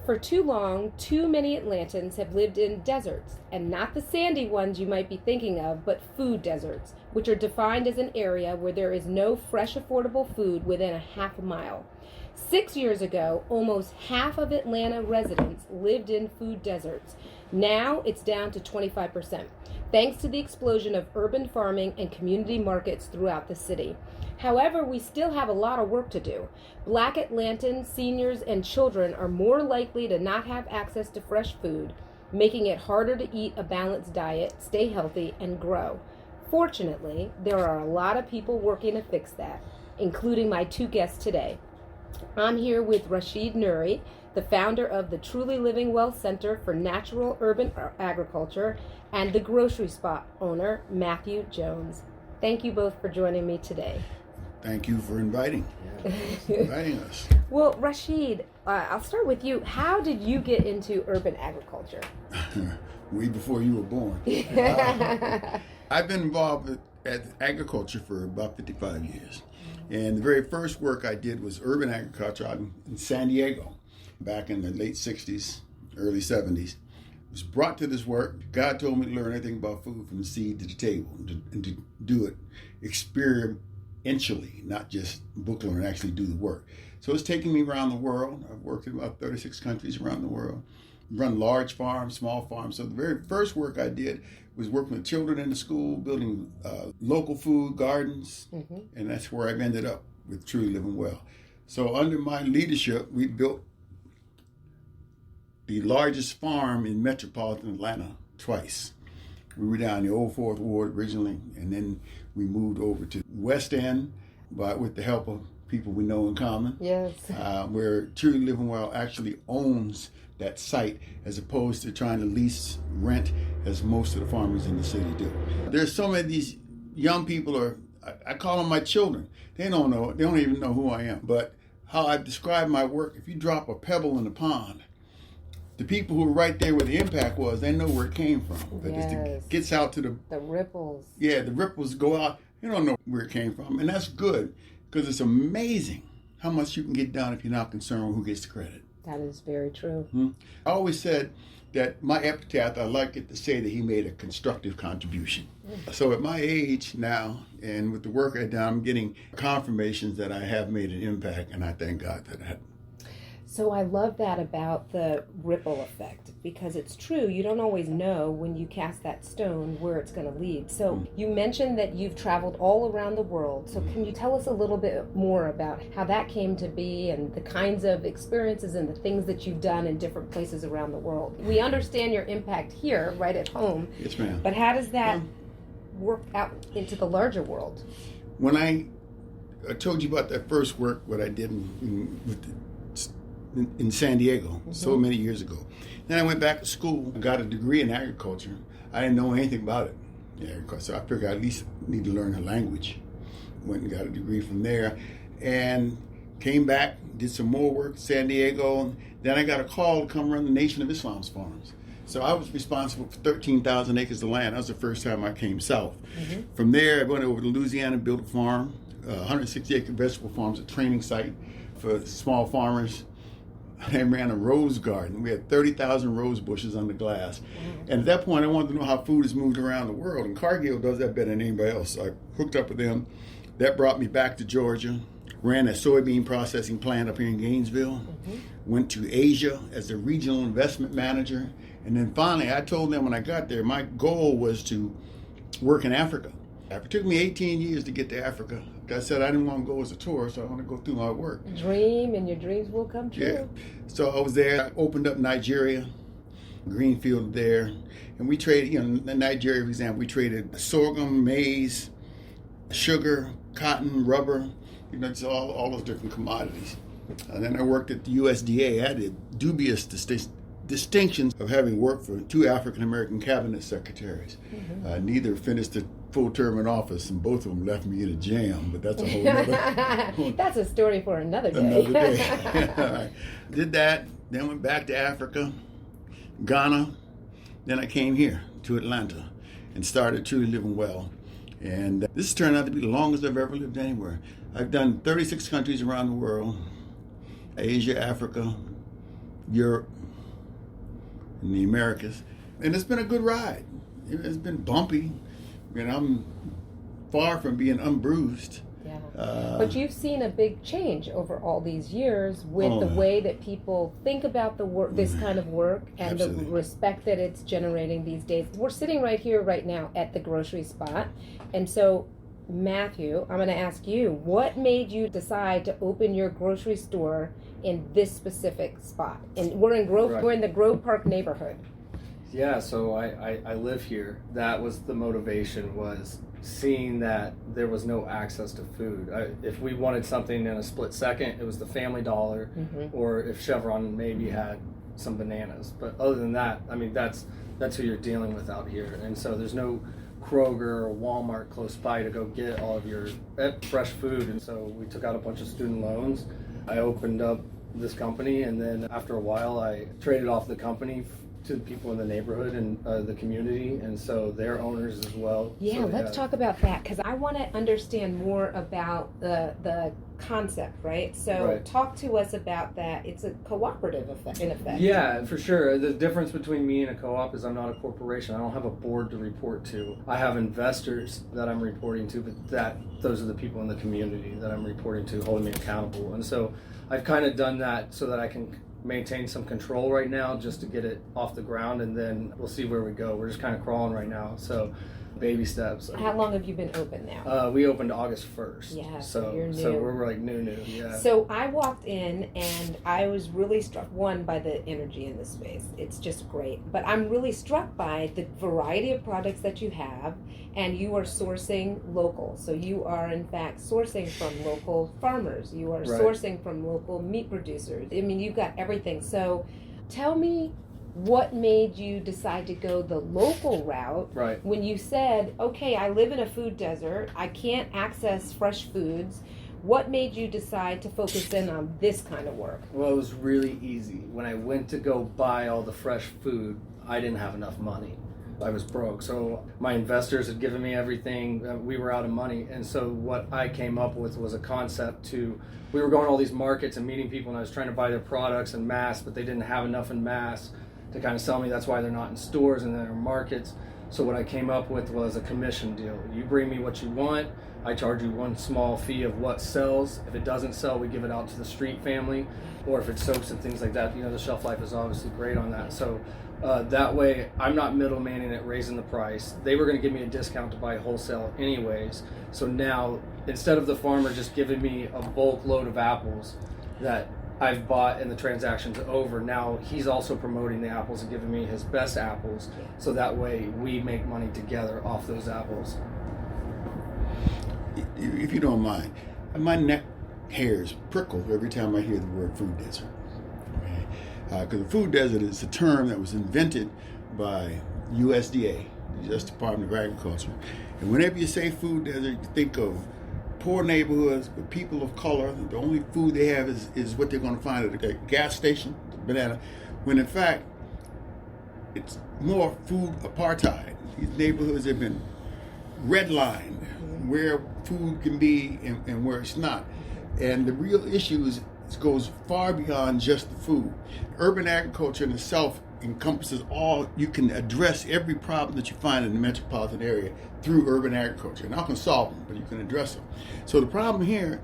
For too long, too many Atlantans have lived in deserts, and not the sandy ones you might be thinking of, but food deserts, which are defined as an area where there is no fresh, affordable food within a half a mile. 6 years ago, almost half of Atlanta residents lived in food deserts. Now it's down to 25%, thanks to the explosion of urban farming and community markets throughout the city. However, we still have a lot of work to do. Black Atlantans, seniors, and children are more likely to not have access to fresh food, making it harder to eat a balanced diet, stay healthy, and grow. Fortunately, there are a lot of people working to fix that, including my two guests today. I'm here with Rashid Nuri, the founder of the Truly Living Well Center for Natural Urban Agriculture, and the Grocery Spot owner, Matthew Jones. Thank you both for joining me today. Thank you for inviting us. Well, Rashid, I'll start with you. How did you get into urban agriculture? Way before you were born. I've been involved with agriculture for about 55 years. And the very first work I did was urban agriculture out in San Diego back in the late 60s, early 70s. I was brought to this work. God told me to learn everything about food from the seed to the table and to do it experientially, not just book learn, actually do the work. So it's taking me around the world. I've worked in about 36 countries around the world, run large farms, small farms. So the very first work I did was working with children in the school, building local food gardens, and that's where I've ended up with Truly Living Well. So under my leadership, we built the largest farm in metropolitan Atlanta twice. We were down in the old Fourth Ward originally, and then we moved over to West End, but with the help of people we know in common. Yes. Where Truly Living Well actually owns that site as opposed to trying to lease rent as most of the farmers in the city do. There's so many of these young people I call them my children. They don't even know who I am. But how I describe my work, if you drop a pebble in the pond, the people who are right there where the impact was, they know where it came from. But as it gets out to the ripples. Yeah, the ripples go out. You don't know where it came from. And that's good because it's amazing how much you can get done if you're not concerned with who gets the credit. That is very true. I always said that my epitaph, I like it to say that he made a constructive contribution. So at my age now, and with the work I've done, I'm getting confirmations that I have made an impact, and I thank God for that. So I love that about the ripple effect, because it's true. You don't always know when you cast that stone where it's going to lead. So you mentioned that you've traveled all around the world. So can you tell us a little bit more about how that came to be and the kinds of experiences and the things that you've done in different places around the world? We understand your impact here, right at home. Yes, ma'am. But how does that work out into the larger world? When I told you about that first work, what I did in San Diego so many years ago. Then I went back to school, I got a degree in agriculture. I didn't know anything about it. So I figured I at least need to learn the language. Went and got a degree from there and came back, did some more work in San Diego. Then I got a call to come run the Nation of Islam's farms. So I was responsible for 13,000 acres of land. That was the first time I came south. From there, I went over to Louisiana, built a farm, 160-acre vegetable farms, a training site for small farmers. I ran a rose garden. We had 30,000 rose bushes under glass. And at that point, I wanted to know how food is moved around the world. And Cargill does that better than anybody else. So I hooked up with them. That brought me back to Georgia. Ran a soybean processing plant up here in Gainesville. Went to Asia as a regional investment manager. And then finally, I told them when I got there, my goal was to work in Africa. It took me 18 years to get to Africa. Like I said, I didn't want to go as a tourist. I want to go through my work. Dream, and your dreams will come true. Yeah. So I was there. I opened up Nigeria, greenfield there. And we traded, in Nigeria, for example, we traded sorghum, maize, sugar, cotton, rubber, just all those different commodities. And then I worked at the USDA. I had the dubious distinctions of having worked for two African-American cabinet secretaries. Neither finished a full term in office, and both of them left me in a jam, but that's a whole other... That's a story for another day. Another day. Did that, then went back to Africa, Ghana, then I came here to Atlanta and started Truly Living Well. And this has turned out to be the longest I've ever lived anywhere. I've done 36 countries around the world, Asia, Africa, Europe, and the Americas, and it's been a good ride. It's been bumpy, and I'm far from being unbruised. Yeah. But you've seen a big change over all these years with the way that people think about the work, this kind of work, and Absolutely. the respect that it's generating these days. We're sitting right here, right now, at the grocery spot, and so, Matthew, I'm going to ask you, what made you decide to open your grocery store in this specific spot? And we're in Right. we're in the Grove Park neighborhood. Yeah, so I live here. That was the motivation, was seeing that there was no access to food. If we wanted something in a split second, it was the Family Dollar, or if Chevron maybe had some bananas. But other than that, I mean, that's who you're dealing with out here. And so there's no Kroger or Walmart close by to go get all of your fresh food. And so we took out a bunch of student loans. I opened up this company, and then after a while I traded off the company to the people in the neighborhood and the community, and so they're owners as well. Yeah, So, let's talk about that, because I want to understand more about the concept, right? So Right. talk to us about that. It's a cooperative effect, in effect. Yeah, for sure. The difference between me and a co-op is I'm not a corporation. I don't have a board to report to. I have investors that I'm reporting to, but those are the people in the community that I'm reporting to, holding me accountable. And so I've kind of done that so that I can maintain some control right now, just to get it off the ground, and then we'll see where we go. We're just kind of crawling right now, so baby steps. How long have you been open now? We opened August 1st. Yeah, so so you're so new. we're like new, yeah. So I walked in and I was really struck, one, by the energy in this space. It's just great. But I'm really struck by the variety of products that you have, and you are sourcing local. So you are in fact sourcing from local farmers. You are Right. sourcing from local meat producers. I mean, you've got everything. So tell me, what made you decide to go the local route Right. when you said, okay, I live in a food desert, I can't access fresh foods? What made you decide to focus in on this kind of work? Well, it was really easy. When I went to go buy all the fresh food, I didn't have enough money. I was broke. So my investors had given me everything. We were out of money. And so what I came up with was a concept we were going to all these markets and meeting people, and I was trying to buy their products in mass, but they didn't have enough in mass to kind of sell me. That's why they're not in stores and they're in markets. So what I came up with was a commission deal. You bring me what you want, I charge you one small fee of what sells. If it doesn't sell, we give it out to the street family, or if it's soaps and things like that, the shelf life is obviously great on that. So that way I'm not middlemaning it, raising the price. They were going to give me a discount to buy wholesale anyways. So now, instead of the farmer just giving me a bulk load of apples that I've bought and the transaction's over, now he's also promoting the apples and giving me his best apples, so that way we make money together off those apples. If you don't mind, my neck hairs prickle every time I hear the word food desert. Because the food desert is a term that was invented by USDA, the U.S. Department of Agriculture. And whenever you say food desert, you think of poor neighborhoods with people of color. The only food they have is what they're going to find at a gas station, banana, when in fact it's more food apartheid. These neighborhoods have been redlined where food can be and where it's not. And the real issue goes far beyond just the food. Urban agriculture in itself encompasses all. You can address every problem that you find in the metropolitan area through urban agriculture. You're not going to solve them, but you can address them. So the problem here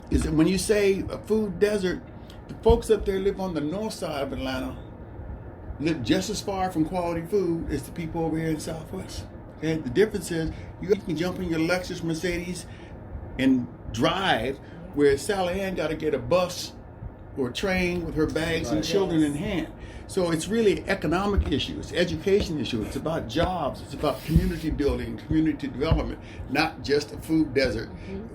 is that when you say a food desert, the folks up there live on the north side of Atlanta, live just as far from quality food as the people over here in Southwest. Okay? The difference is you can jump in your Lexus Mercedes and drive, where Sally Ann got to get a bus or a train with her bags and Right. children in hand. So it's really an economic issue. It's an education issue. It's about jobs. It's about community building, community development, not just a food desert,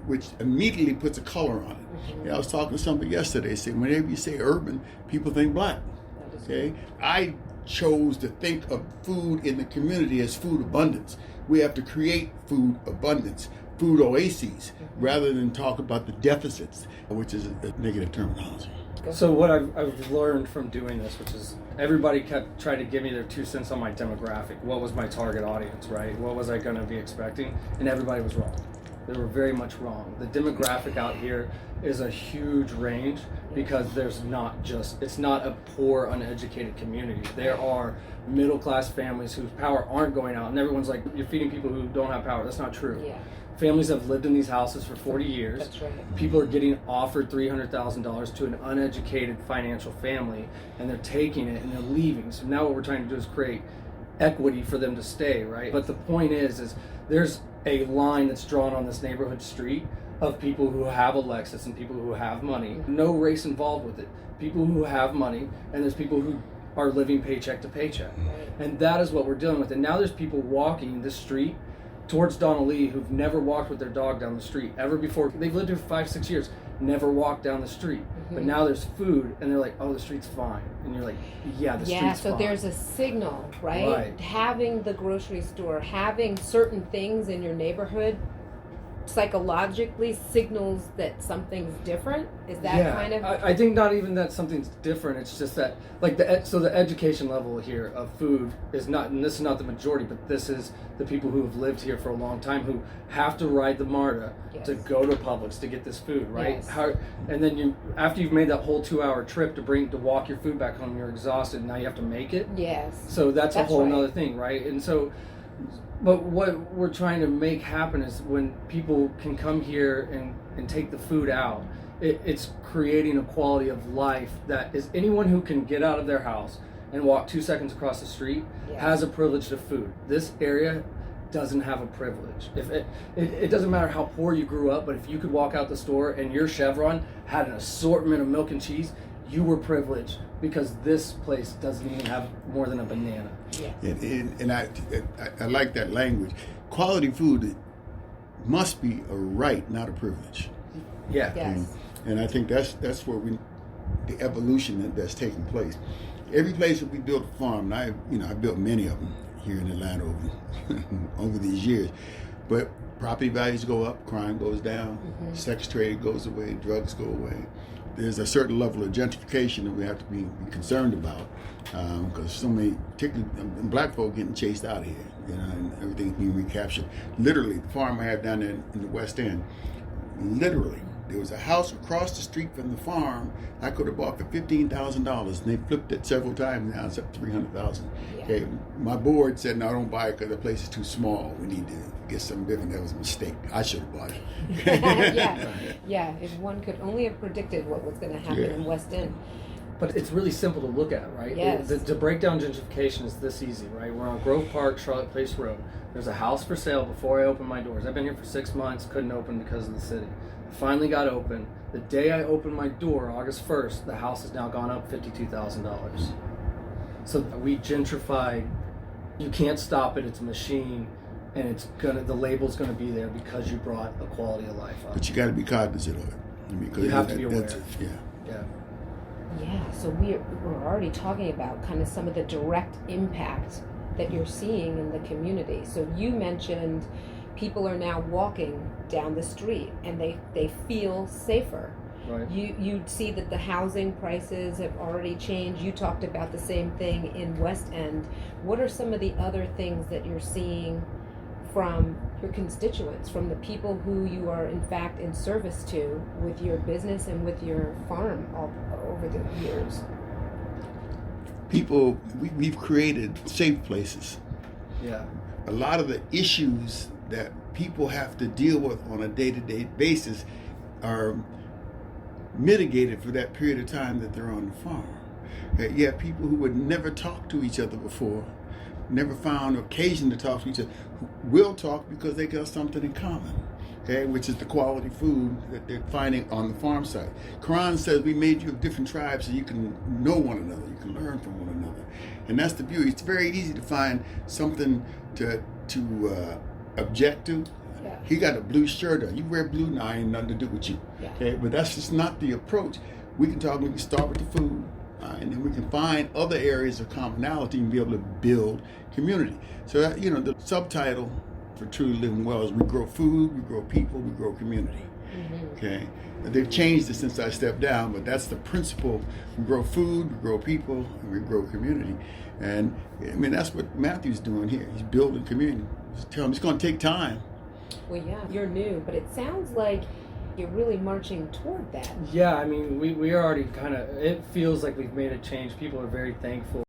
which immediately puts a color on it. Yeah, I was talking to somebody yesterday saying whenever you say urban, people think black. Okay, I chose to think of food in the community as food abundance. We have to create food abundance, food oases, rather than talk about the deficits, which is a negative terminology. So what I've learned from doing this, which is everybody kept trying to give me their 2 cents on my demographic. What was my target audience, right? What was I going to be expecting? And everybody was wrong. They were very much wrong. The demographic out here is a huge range, because there's not just, it's not a poor, uneducated community. There are middle class families whose power aren't going out, and everyone's like, you're feeding people who don't have power. That's not true. Yeah. Families have lived in these houses for 40 years. That's right. People are getting offered $300,000 to an uneducated financial family, and they're taking it and they're leaving. So now what we're trying to do is create equity for them to stay, right? But the point is there's a line that's drawn on this neighborhood street of people who have a Lexus and people who have money. No race involved with it. People who have money, and there's people who are living paycheck to paycheck. Right. And that is what we're dealing with. And now there's people walking this street towards Donna Lee who've never walked with their dog down the street ever before. They've lived here for 5-6 years, never walked down the street. But now there's food, and they're like, oh, the street's fine. And you're like, yeah, the street's fine. Yeah, so there's a signal, right? Having the grocery store, having certain things in your neighborhood psychologically signals that something's different. Is that kind of... I think not even that something's different. It's just that, like, the education level here of food is not, and this is not the majority, but this is the people who have lived here for a long time who have to ride the MARTA to go to Publix to get this food, right? Yes. And then you, after you've made that whole 2-hour trip to walk your food back home, you're exhausted, and now you have to make it. Yes. So that's a whole right. nother thing, right? And so, but what we're trying to make happen is when people can come here and take the food out, it's creating a quality of life that is anyone who can get out of their house and walk 2 seconds across the street has a privilege to food. This area doesn't have a privilege. If it doesn't matter how poor you grew up, but if you could walk out the store and your Chevron had an assortment of milk and cheese, you were privileged, because this place doesn't even have more than a banana. Yeah. And I like that language. Quality food must be a right, not a privilege. Yeah. Yes. And I think that's where the evolution that's taking place. Every place that we built a farm, and I built many of them here in Atlanta over these years, but property values go up, crime goes down, sex trade goes away, drugs go away. There's a certain level of gentrification that we have to be concerned about, because so many, particularly black folk, getting chased out of here, and everything's being recaptured. Literally, the farm I have down there in the West End, literally, there was a house across the street from the farm I could have bought for $15,000, and they flipped it several times. Now it's up to $300,000. Yeah. Okay, my board said, "No, don't buy it because the place is too small. We need to get something different." That was a mistake. I should have bought it. Yeah. If one could only have predicted what was going to happen in West End. But it's really simple to look at, right? Yes. To break down gentrification is this easy, right? We're on Grove Park, Charlotte Place Road. There's a house for sale before I opened my doors. I've been here for 6 months, couldn't open because of the city. Finally got open. The day I opened my door, August 1st, the house has now gone up $52,000. So we gentrified. You can't stop it. It's a machine, and the label's gonna be there because you brought a quality of life up. But you got to be cognizant of it. I mean, 'cause You have to be aware. Yeah. Yeah, so we're already talking about kind of some of the direct impact that you're seeing in the community. So you mentioned people are now walking down the street and they feel safer. Right. You see that the housing prices have already changed. You talked about the same thing in West End. What are some of the other things that you're seeing from your constituents, from the people who you are in fact in service to with your business and with your farm all over the years? People, we've created safe places. Yeah. A lot of the issues that people have to deal with on a day-to-day basis are mitigated for that period of time that they're on the farm. You have people who would never talk to each other before, never found occasion to talk to each other, who will talk because they got something in common, okay, which is the quality food that they're finding on the farm site. Quran says we made you of different tribes so you can know one another, you can learn from one another. And that's the beauty. It's very easy to find something to object to. Yeah. He got a blue shirt on. You wear blue now, ain't nothing to do with you. Yeah. Okay, but that's just not the approach. We can start with the food, and then we can find other areas of commonality and be able to build community. So the subtitle for Truly Living Well is we grow food, we grow people, we grow community. Mm-hmm. Okay, they've changed it since I stepped down, but that's the principle. We grow food, we grow people, and we grow community. And I mean, that's what Matthew's doing here. He's building community. Just tell him it's going to take time. Well, yeah, you're new, but it sounds like You're really marching toward that. Yeah, I mean, we are already kind of, it feels like we've made a change. People are very thankful.